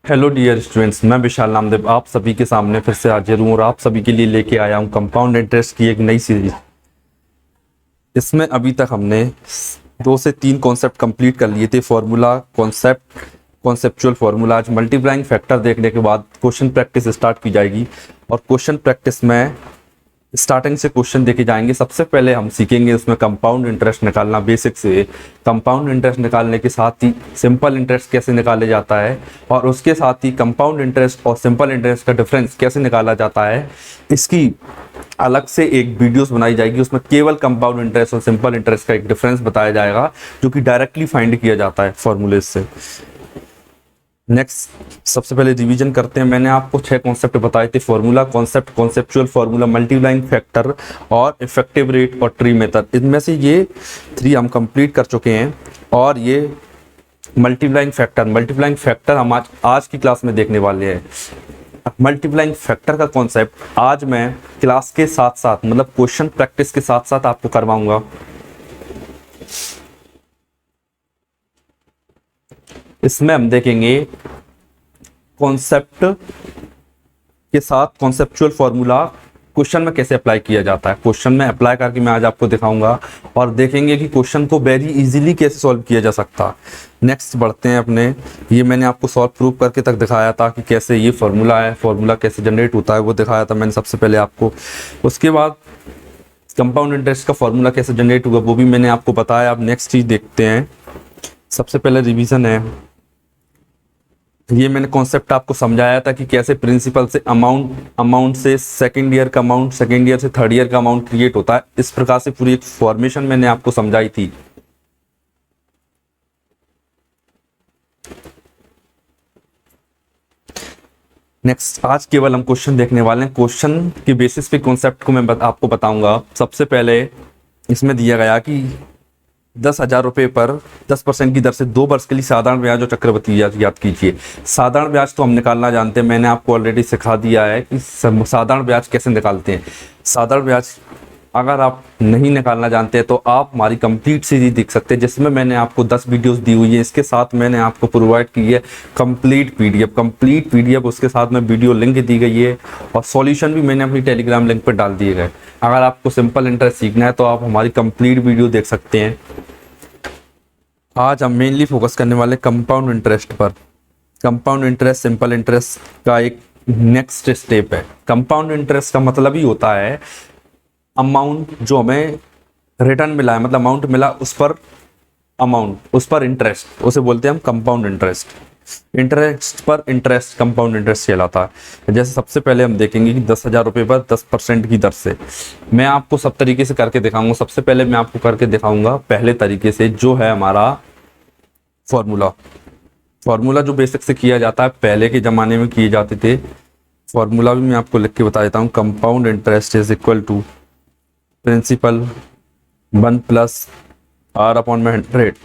Hello dear students, मैं विशाल नामदेव आप सभी के सामने फिर से हाजिर हूँ और आप सभी के लिए लेके आया हूँ कंपाउंड इंटरेस्ट की एक नई सीरीज। इसमें अभी तक हमने 2 से 3 कॉन्सेप्ट कंप्लीट कर लिए थे। Formula, concept, conceptual formula. आज मल्टीप्लाइंग फैक्टर देखने के बाद क्वेश्चन प्रैक्टिस स्टार्ट की जाएगी और क्वेश्चन प्रैक्टिस में स्टार्टिंग से क्वेश्चन देखे जाएंगे। सबसे पहले हम सीखेंगे उसमें कंपाउंड इंटरेस्ट निकालना बेसिक से। कंपाउंड इंटरेस्ट निकालने के साथ ही सिंपल इंटरेस्ट कैसे निकाले जाता है और उसके साथ ही कंपाउंड इंटरेस्ट और सिंपल इंटरेस्ट का डिफरेंस कैसे निकाला जाता है, इसकी अलग से एक वीडियोस बनाई जाएगी। उसमें केवल कंपाउंड इंटरेस्ट और सिंपल इंटरेस्ट का एक डिफरेंस बताया जाएगा जो कि डायरेक्टली फाइंड किया जाता है फॉर्मूले से। नेक्स्ट, सबसे पहले रिवीजन करते हैं। मैंने आपको 6 कॉन्सेप्ट बताए थे: formula, concept, conceptual formula, multiplying factor और इफेक्टिव रेट और ट्री मेथड। इनमें से ये 3 हम कंप्लीट कर चुके हैं और ये मल्टीप्लाइंग फैक्टर हम आज की क्लास में देखने वाले हैं। मल्टीप्लाइंग फैक्टर का कॉन्सेप्ट आज मैं क्लास के साथ साथ, मतलब क्वेश्चन प्रैक्टिस के साथ साथ आपको करवाऊंगा। इसमें हम देखेंगे कॉन्सेप्ट के साथ कॉन्सेप्चुअल फार्मूला क्वेश्चन में कैसे अप्लाई किया जाता है। क्वेश्चन में अप्लाई करके मैं आज आपको दिखाऊंगा और देखेंगे कि क्वेश्चन को वेरी इजीली कैसे सॉल्व किया जा सकता है। नेक्स्ट बढ़ते हैं अपने, ये मैंने आपको सॉल्व प्रूव करके तक दिखाया था कि कैसे ये फार्मूला है, फार्मूला कैसे जनरेट होता है वो दिखाया था मैंने सबसे पहले आपको। उसके बाद कंपाउंड इंटरेस्ट का फार्मूला कैसे जनरेट हुआ वो भी मैंने आपको बताया। अब नेक्स्ट चीज देखते हैं। सबसे पहले रिवीजन है, ये मैंने कॉन्सेप्ट आपको समझाया था कि कैसे प्रिंसिपल से अमाउंट से सेकंड ईयर का अमाउंट, सेकंड ईयर से थर्ड ईयर का अमाउंट क्रिएट होता है। इस प्रकार से पूरी एक फॉर्मेशन मैंने आपको समझाई थी। नेक्स्ट, आज केवल हम क्वेश्चन देखने वाले हैं। क्वेश्चन के बेसिस पे कॉन्सेप्ट को मैं आपको बताऊंगा। सबसे पहले इसमें दिया गया कि 10,000 रुपये पर 10% की दर से 2 वर्ष के लिए साधारण ब्याज और चक्रवृद्धि ब्याज याद कीजिए। साधारण ब्याज तो हम निकालना जानते हैं, मैंने आपको ऑलरेडी सिखा दिया है कि साधारण ब्याज कैसे निकालते हैं। साधारण ब्याज अगर आप नहीं निकालना जानते हैं तो आप हमारी कंप्लीट सीरीज देख सकते हैं जिसमें मैंने आपको 10 वीडियोस दी हुई है। इसके साथ मैंने आपको प्रोवाइड की है कंप्लीट पीडीएफ, उसके साथ में वीडियो लिंक दी गई है और सॉल्यूशन भी मैंने अपनी टेलीग्राम लिंक पर डाल दिए गए। अगर आपको सिंपल इंटरेस्ट सीखना है तो आप हमारी कंप्लीट वीडियो देख सकते हैं। आज हम मेनली फोकस करने वाले कंपाउंड इंटरेस्ट पर। कंपाउंड इंटरेस्ट सिंपल इंटरेस्ट का एक नेक्स्ट स्टेप है। कंपाउंड इंटरेस्ट का मतलब ही होता है अमाउंट जो हमें रिटर्न मिला है, मतलब अमाउंट मिला उस पर इंटरेस्ट, उसे बोलते हैं हम कंपाउंड इंटरेस्ट। इंटरेस्ट पर इंटरेस्ट कंपाउंड इंटरेस्ट कहलाता है। जैसे सबसे पहले हम देखेंगे कि 10,000 रुपये पर 10% की दर से मैं आपको सब तरीके से करके दिखाऊंगा। सबसे पहले मैं आपको करके दिखाऊंगा पहले तरीके से, जो है हमारा फॉर्मूला जो बेसिक से किया जाता है, पहले के ज़माने में किए जाते थे। फॉर्मूला भी मैं आपको लिख के बता देता हूँ। Compound interest is equal to principal 1 + R/100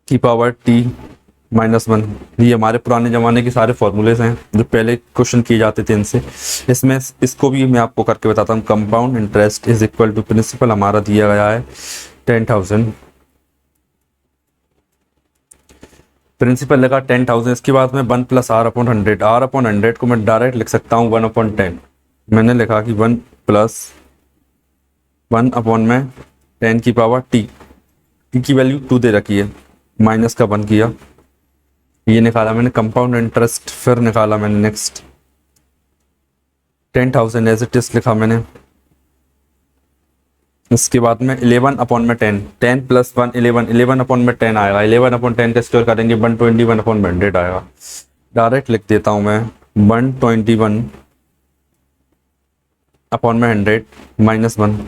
की पावर t-1। ये हमारे पुराने ज़माने के सारे फॉर्मूलेज हैं जो पहले क्वेश्चन किए जाते थे इनसे। इसमें इसको भी मैं आपको करके बताता हूँ। Compound interest is equal to principal हमारा दिया गया है 10,000, प्रिंसिपल लगा 10,000। इसके बाद में 1 + R/100, R/100 को मैं डायरेक्ट लिख सकता हूँ 1/10। मैंने लिखा कि 1 + 1/10 की पावर t की वैल्यू 2 दे रखी है, माइनस का 1 किया, ये निकाला मैंने कंपाउंड इंटरेस्ट। फिर निकाला मैंने नेक्स्ट 10,000 एज इट इज लिखा मैंने। इसके बाद में 11/10, 10 + 1 11, 11/10 आएगा। 11/10 का स्क्वायर करेंगे 121/100 आएगा। डायरेक्ट लिख देता हूँ मैं 121/100 -1।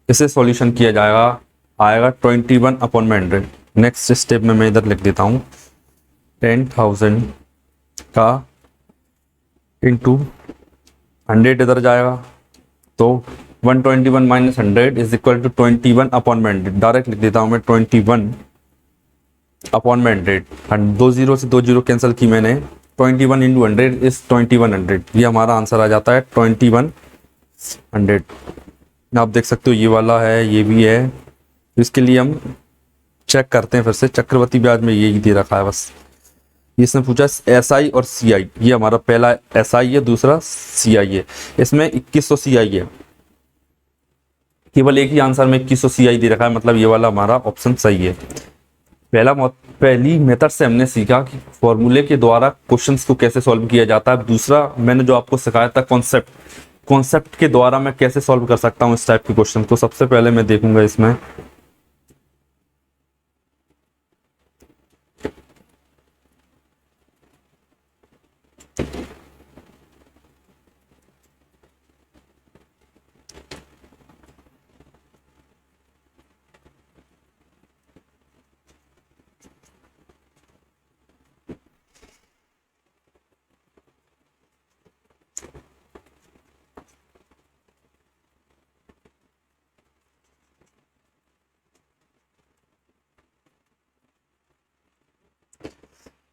इसे सॉल्यूशन किया जाएगा, आएगा 21/100। नेक्स्ट स्टेप में मैं इधर लिख देता हूँ 10,000 का इंटू 100 इधर जाएगा तो 121 - 100 इज इक्वल टू 21/100। डायरेक्ट लिख देता हूँ मैं 21/100। 2 0 से 2 0 कैंसिल की मैंने। 21 × 100 इज 2100। ये हमारा आंसर आ जाता है 2100। आप देख सकते हो ये वाला है, ये भी है। इसके लिए हम चेक करते हैं फिर से। चक्रवृद्धि ब्याज में यही दे रखा है बस। इसने पूछा एस आई और सी आई, ये हमारा पहला एस आई है, दूसरा सी आई है। इसमें 2100 सी आई है, केवल एक ही आंसर में 2100 सी आई दे रखा है, मतलब ये वाला हमारा ऑप्शन सही है। पहली मेथड से हमने सीखा कि फॉर्मूले के द्वारा क्वेश्चंस को कैसे सॉल्व किया जाता है। दूसरा मैंने जो आपको सिखाया था कॉन्सेप्ट, कॉन्सेप्ट के द्वारा मैं कैसे सॉल्व कर सकता हूँ इस टाइप के क्वेश्चन। तो सबसे पहले मैं देखूंगा इसमें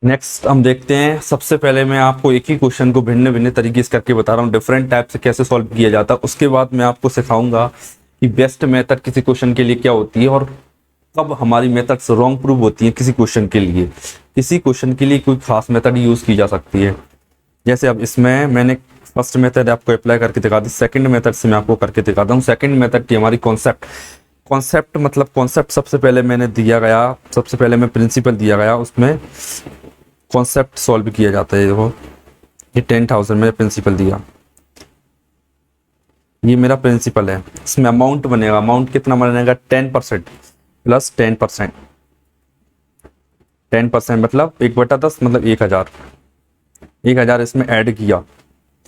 नेक्स्ट हम देखते हैं। सबसे पहले मैं आपको एक ही क्वेश्चन को भिन्न भिन्न तरीके से करके बता रहा हूँ, डिफरेंट टाइप से कैसे सॉल्व किया जाता है। उसके बाद मैं आपको सिखाऊंगा कि बेस्ट मेथड किसी क्वेश्चन के लिए क्या होती है और कब हमारी मेथड्स रॉन्ग प्रूव होती है किसी क्वेश्चन के लिए। किसी क्वेश्चन के लिए कोई खास मेथड यूज की जा सकती है। जैसे अब इसमें मैंने फर्स्ट मेथड आपको अप्लाई करके दिखा दी, सेकंड मेथड से मैं आपको करके दिखाता हूँ। सेकंड मेथड की हमारी कॉन्सेप्ट, कॉन्सेप्ट मतलब कॉन्सेप्ट सबसे पहले मैंने दिया गया, सबसे पहले मैं प्रिंसिपल दिया गया, उसमें कॉन्सेप्ट सॉल्व किया जाता है। देखो ये 10,000 मैंने प्रिंसिपल दिया, ये मेरा प्रिंसिपल है। इसमें अमाउंट बनेगा, अमाउंट कितना बनेगा 10% प्लस 10%, 10% मतलब 1/10 मतलब 1,000, 1,000 इसमें ऐड किया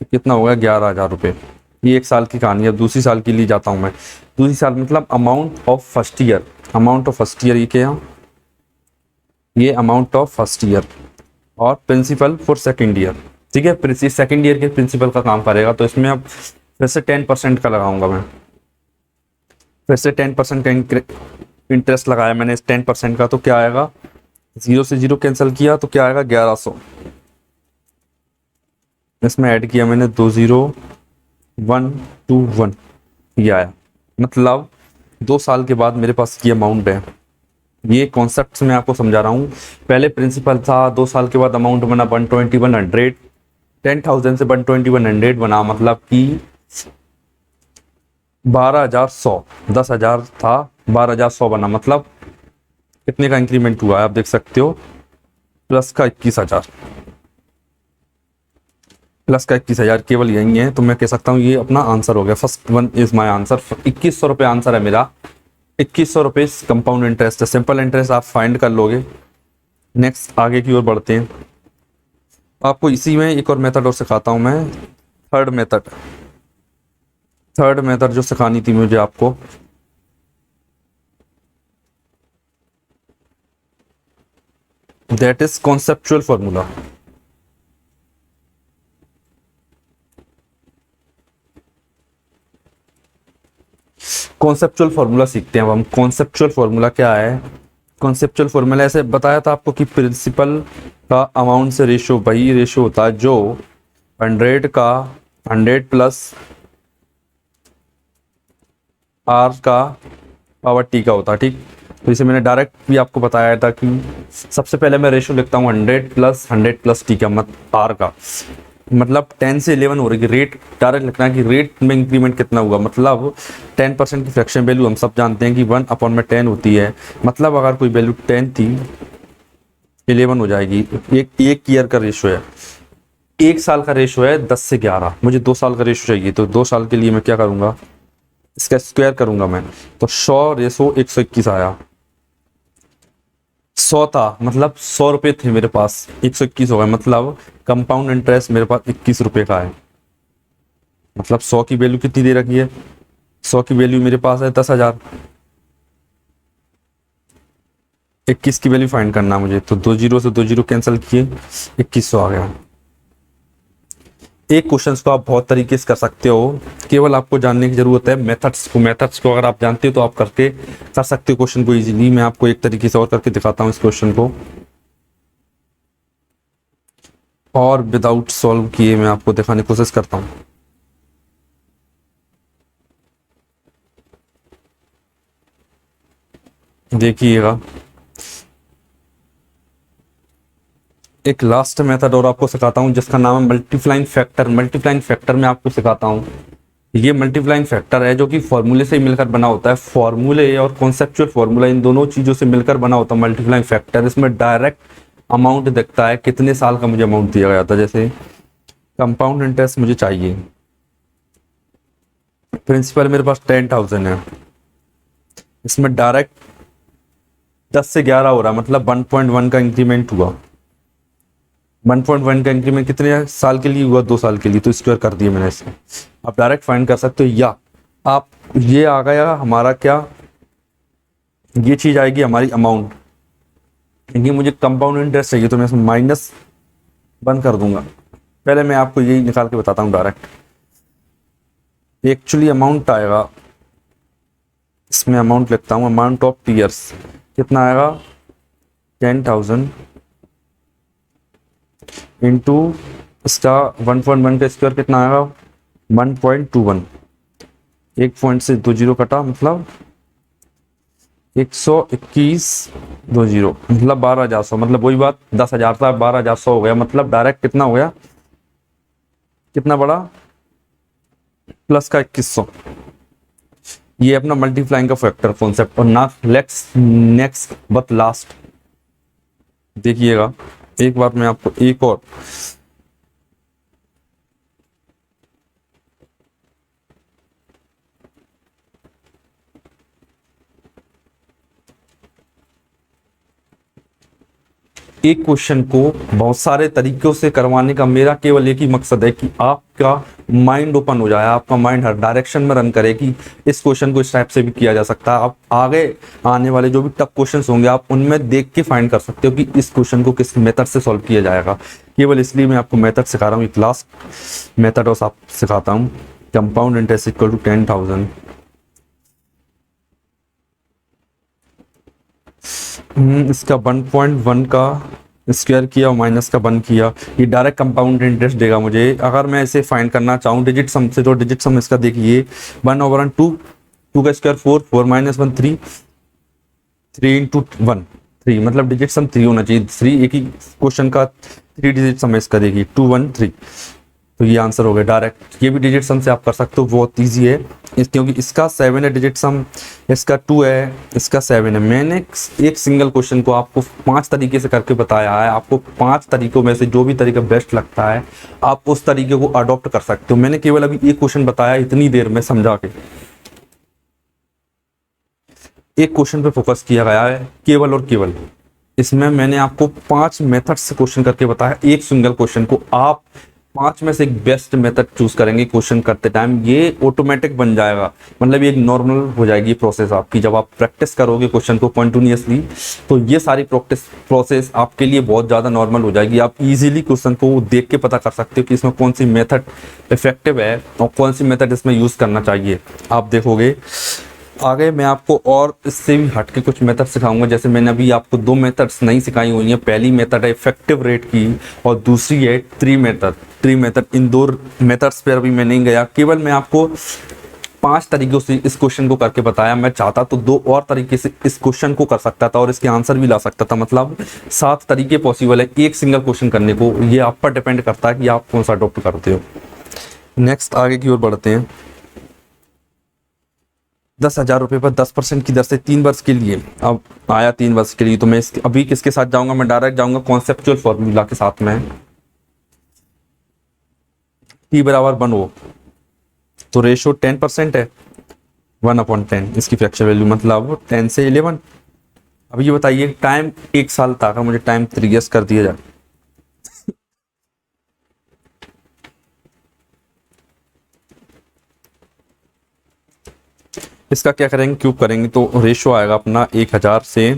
तो कितना होगा 11,000 रुपये। ये एक साल की कहानी है। दूसरी साल के लिए जाता हूँ मैं, दूसरी साल मतलब amount of first year, amount of first year ये क्या, ये अमाउंट ऑफ फर्स्ट ईयर और प्रिंसिपल फॉर सेकेंड ईयर। ठीक है, सेकेंड ईयर के प्रिंसिपल का काम करेगा। तो इसमें अब फिर से 10% का लगाऊंगा मैं, फिर से 10% का इंटरेस्ट लगाया मैंने इस 10% का, तो क्या आएगा, 0 से 0 कैंसिल किया तो क्या आएगा 1100। इसमें ऐड किया मैंने 20121, ये आया। मतलब 2 साल के बाद मेरे पास ये अमाउंट है। ये कॉन्सेप्ट मैं आपको समझा रहा हूँ। पहले प्रिंसिपल था, 2 साल के बाद अमाउंट बना 120,100, 10,000 से 120,100 बना, मतलब कि 12,100, 10,000 था 12,100 बना, मतलब कितने का इंक्रीमेंट हुआ है आप देख सकते हो, प्लस का 21,000, प्लस का 21,000 केवल यही है। तो मैं कह सकता हूँ ये अपना आंसर हो गया। First one is my answer. 2,100 रुपये आंसर है मेरा। 2,100 रुपये कंपाउंड इंटरेस्ट है, सिंपल इंटरेस्ट आप फाइंड कर लोगे। नेक्स्ट आगे की ओर बढ़ते हैं। आपको इसी में एक और मेथड और सिखाता हूँ मैं, थर्ड मेथड। थर्ड मेथड जो सिखानी थी मुझे आपको, that is conceptual formula. Conceptual formula सीखते हैं अब हम। कॉन्सेप्चुअल फॉर्मूला क्या है, कॉन्सेप्चुअल फॉर्मूला ऐसे बताया था आपको कि प्रिंसिपल का अमाउंट से रेशियो वही रेशियो होता है जो 100 का 100 प्लस आर का पावर टी का होता है। ठीक, तो इसे मैंने डायरेक्ट भी आपको बताया था कि सबसे पहले मैं रेशियो लिखता हूँ 100 प्लस टी का मत आर का, मतलब 10 से 11 हो रही है। रेट डायरेक्ट लिखना है कि रेट में इंक्रीमेंट कितना हुआ, मतलब 10% की फ्रैक्शन वैल्यू हम सब जानते हैं कि 1/10 होती है। मतलब अगर कोई वैल्यू 10 थी 11 हो जाएगी। एक ईयर का रेशियो है, एक साल का रेशियो है 10 से 11, मुझे 2 साल का रेशियो चाहिए। तो 2 साल के लिए मैं क्या करूंगा, इसका स्क्वायर करूंगा मैं, तो 100/121 आया। 100 था मतलब 100 रुपये थे मेरे पास, 121 हो गए, मतलब कंपाउंड इंटरेस्ट मेरे पास 21 रुपये का है। मतलब 100 की वैल्यू कितनी दे रखी है, 100 की वैल्यू मेरे पास है 10,000। 21 की वैल्यू फाइंड करना मुझे, तो 2 जीरो से 2 जीरो कैंसिल किए, 2100 आ गया। एक क्वेश्चन को आप बहुत तरीके से कर सकते हो, केवल आपको जानने की जरूरत है मेथड्स को। मेथड्स को अगर आप जानते हो तो आप करके कर सकते हो क्वेश्चन को इजीली। मैं आपको एक तरीके से और करके दिखाता हूँ इस क्वेश्चन को, और विदाउट सॉल्व किए मैं आपको दिखाने की कोशिश करता हूँ। देखिएगा, एक लास्ट मेथड और आपको सिखाता हूँ जिसका नाम है मल्टीप्लाइंग फैक्टर। मल्टीप्लाइंग फैक्टर में आपको सिखाता हूँ, ये मल्टीप्लाइंग फैक्टर है जो कि फॉर्मूले से ही मिलकर बना होता है। फॉर्मूले और कॉन्सेप्चुअल फॉर्मूला इन दोनों चीज़ों से मिलकर बना होता है मल्टीप्लाइंग फैक्टर। इसमें डायरेक्ट अमाउंट दिखता है, कितने साल का मुझे अमाउंट दिया गया था। जैसे कंपाउंड इंटरेस्ट मुझे चाहिए, प्रिंसिपल मेरे पास 10,000 है, इसमें डायरेक्ट 10 से 11 हो रहा है, मतलब 1.1 का इंक्रीमेंट हुआ। 1.1 का इंक्रीमेंट कितने साल के लिए हुआ? 2 साल के लिए, तो स्क्वायर कर दिया मैंने इसे। आप डायरेक्ट फाइंड कर सकते हो, या आप ये आ गया हमारा क्या, ये चीज आएगी हमारी अमाउंट। ये मुझे कंपाउंड इंटरेस्ट चाहिए तो मैं इसमें माइनस बंद कर दूंगा। पहले मैं आपको यही निकाल के बताता हूँ डायरेक्ट। एक्चुअली अमाउंट आएगा, इसमें अमाउंट लिखता हूँ, अमाउंट ऑफ ईयर्स कितना आएगा, 10,000 इंटू इसका 1.1 का स्क्वायर कितना आएगा, 1.21। 1 पॉइंट से 2 जीरो कटा, मतलब 121.20, मतलब 12,100, मतलब वही बात 10,000 था 12,100 हो गया। मतलब डायरेक्ट कितना हो गया, कितना बड़ा, प्लस का 2100। ये अपना मल्टीप्लाइंग का फैक्टर कॉन्सेप्ट। और ना नेक्स्ट बट लास्ट देखिएगा, एक बार मैं आपको एक और एक क्वेश्चन को बहुत सारे तरीकों से करवाने का मेरा केवल एक ही मकसद है कि आपका माइंड ओपन हो जाए, आपका माइंड हर डायरेक्शन में रन करे कि इस क्वेश्चन को इस टाइप से भी किया जा सकता है। आप आगे आने वाले जो भी टफ क्वेश्चंस होंगे आप उनमें देख के फाइंड कर सकते हो कि इस क्वेश्चन को किस मेथड से सॉल्व किया जाएगा। केवल इसलिए मैं आपको मेथड सिखा रहा हूँ। एक लास्ट मेथड और आप सिखाता हूँ, कंपाउंड इंटरेस्ट इक्वल टू 10,000 इसका 1.1 का स्क्वायर किया और माइनस का 1 किया, ये डायरेक्ट कंपाउंड इंटरेस्ट देगा मुझे। अगर मैं इसे फाइंड करना चाहूँ डिजिट सम से, तो डिजिट सम इसका देखिए 1/2, 2 का स्क्वायर 4, 4 माइनस 1 3, 3 इंटू 1 3, मतलब डिजिट सम 3 होना चाहिए। 3 एक ही क्वेश्चन का 3 डिजिट सम इसका देखिए 2 1 3, तो ये आंसर हो गया डायरेक्ट। ये भी डिजिट सम से आप कर सकते हो, बहुत ईजी है क्योंकि इसका 7 है डिजिट सम, इसका 2 है, इसका 7 है। मैंने एक सिंगल क्वेश्चन को आपको 5 तरीके से करके बताया है। आपको 5 तरीकों में से जो भी तरीका बेस्ट लगता है आप उस तरीके को अडॉप्ट कर सकते हो। मैंने केवल अभी एक क्वेश्चन बताया इतनी देर में समझा के, एक क्वेश्चन पे फोकस किया गया है केवल और केवल। इसमें मैंने आपको 5 मेथड से क्वेश्चन करके बताया। एक सिंगल क्वेश्चन को आप 5 में से एक बेस्ट मेथड चूज करेंगे क्वेश्चन करते टाइम, ये ऑटोमेटिक बन जाएगा। मतलब ये एक नॉर्मल हो जाएगी प्रोसेस आपकी। जब आप प्रैक्टिस करोगे क्वेश्चन को कंटिन्यूअसली तो ये सारी प्रोसेस आपके लिए बहुत ज़्यादा नॉर्मल हो जाएगी। आप इजीली क्वेश्चन को देख के पता कर सकते हो कि इसमें कौन सी मेथड इफेक्टिव है और कौन सी मेथड इसमें यूज़ करना चाहिए। आप देखोगे आगे मैं आपको और इससे भी हट के कुछ मेथड सिखाऊंगा। जैसे मैंने अभी आपको 2 मेथड्स नहीं सिखाई हुई हैं। पहली मेथड है इफेक्टिव रेट की और दूसरी है ट्री मेथड। इन 2 मेथड्स पर अभी मैं नहीं गया, केवल मैं आपको 5 तरीकों से इस क्वेश्चन को करके बताया। मैं चाहता तो 2 और तरीके से इस क्वेश्चन को कर सकता था और इसके आंसर भी ला सकता था। मतलब 7 तरीके पॉसिबल है एक सिंगल क्वेश्चन करने को। ये आप पर डिपेंड करता है कि आप कौन सा अडॉप्ट करते हो। नेक्स्ट आगे की ओर बढ़ते हैं। 10,000 रुपये पर 10% की दर से 3 वर्ष के लिए। अब आया 3 वर्ष के लिए, तो मैं अभी किसके साथ जाऊंगा, मैं डायरेक्ट जाऊंगा कॉन्सेप्चुअल फॉर्मूला के साथ में। t बराबर 1 हो तो रेशो 10% है, 1/10 इसकी फ्रैक्चर वैल्यू, मतलब 10 से 11। अब ये बताइए टाइम 1 साल था, मुझे टाइम 3 इयर्स कर दिया जाए। इसका क्या करेंगे, क्यूब करेंगे तो रेशो आएगा अपना 1000 से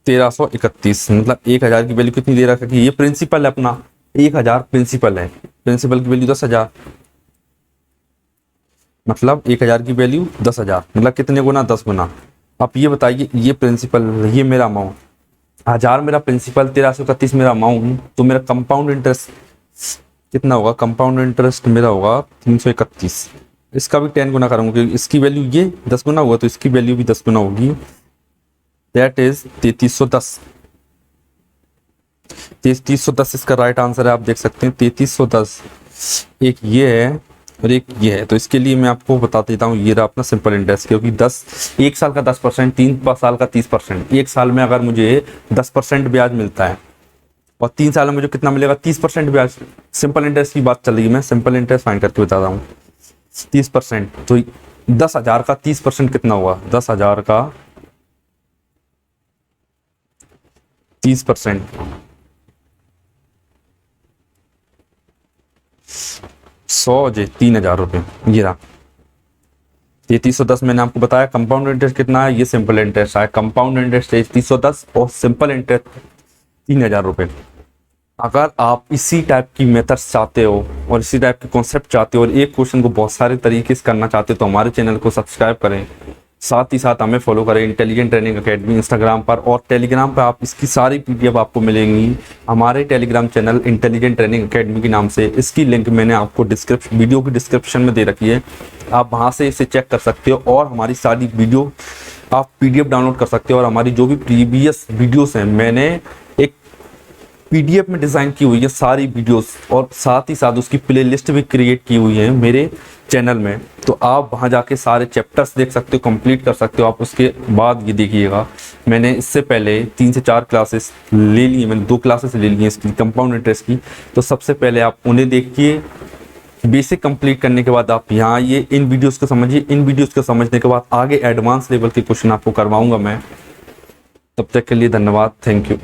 1331। मतलब 1000 की वैल्यू कितनी दे रखा है, ये प्रिंसिपल है अपना 1000 प्रिंसिपल है। प्रिंसिपल की वैल्यू 10,000, मतलब 1000 की वैल्यू 10,000, मतलब कितने गुना, 10 गुना। अब ये बताइए ये प्रिंसिपल, ये मेरा अमाउंट 1000 मेरा प्रिंसिपल, 1331 मेरा अमाउंट, तो मेरा कंपाउंड इंटरेस्ट कितना होगा, कंपाउंड इंटरेस्ट मेरा होगा 331। इसका भी 10 गुना करूंगा क्योंकि इसकी वैल्यू ये 10 गुना हुआ तो इसकी वैल्यू भी 10 गुना होगी, दैट इज 3310। 3310 इसका राइट आंसर है, आप देख सकते हैं 3310। एक ये है और एक ये है, तो इसके लिए मैं आपको बता देता हूँ, ये रहा अपना सिंपल इंटरेस्ट, क्योंकि 1 साल का 10%, 3 साल का 30%। 1 साल में अगर मुझे 10% ब्याज मिलता है और 3 साल में मुझे कितना मिलेगा, 30% ब्याज। सिंपल इंटरेस्ट की बात चल रही है, मैं सिंपल इंटरेस्ट फाइंड करके बता रहा हूँ। 30%, तो 10,000 का 30% कितना हुआ, 10,000 का 30%, 100 जे 3,000 रुपये, ये रहा। 3310 मैंने आपको बताया। कंपाउंड इंटरेस्ट कितना है, ये सिंपल इंटरेस्ट है। कंपाउंड इंटरेस्ट 3310 और सिंपल इंटरेस्ट 3,000 रुपये। अगर आप इसी टाइप की मेथड्स चाहते हो और इसी टाइप के कॉन्सेप्ट चाहते हो और एक क्वेश्चन को बहुत सारे तरीके से करना चाहते हो, तो हमारे चैनल को सब्सक्राइब करें, साथ ही साथ हमें फॉलो करें इंटेलिजेंट ट्रेनिंग एकेडमी इंस्टाग्राम पर, और टेलीग्राम पर आप इसकी सारी पीडीएफ आपको मिलेंगी हमारे Telegram channel intelligent training academy के नाम से। इसकी लिंक मैंने आपको वीडियो की डिस्क्रिप्शन में दे रखी है, आप वहाँ से इसे चेक कर सकते हो और हमारी सारी वीडियो आप पीडीएफ डाउनलोड कर सकते हो। और हमारी जो भी प्रीवियस वीडियोस हैं, मैंने एक पीडीएफ में डिज़ाइन की हुई है सारी वीडियोस, और साथ ही साथ उसकी प्लेलिस्ट भी क्रिएट की हुई है मेरे चैनल में, तो आप वहां जाके सारे चैप्टर्स देख सकते हो, कंप्लीट कर सकते हो आप। उसके बाद ये देखिएगा, मैंने इससे पहले 3 से 4 क्लासेस ले ली, मैंने 2 क्लासेस ले ली हैं इसकी कंपाउंड इंटरेस्ट की, तो सबसे पहले आप उन्हें देखिए। बेसिक कंप्लीट करने के बाद आप यहाँ आइए, इन वीडियोस को समझिए। इन वीडियोस को समझने के बाद आगे एडवांस लेवल के क्वेश्चन आपको करवाऊंगा मैं। तब तक के लिए धन्यवाद, थैंक यू।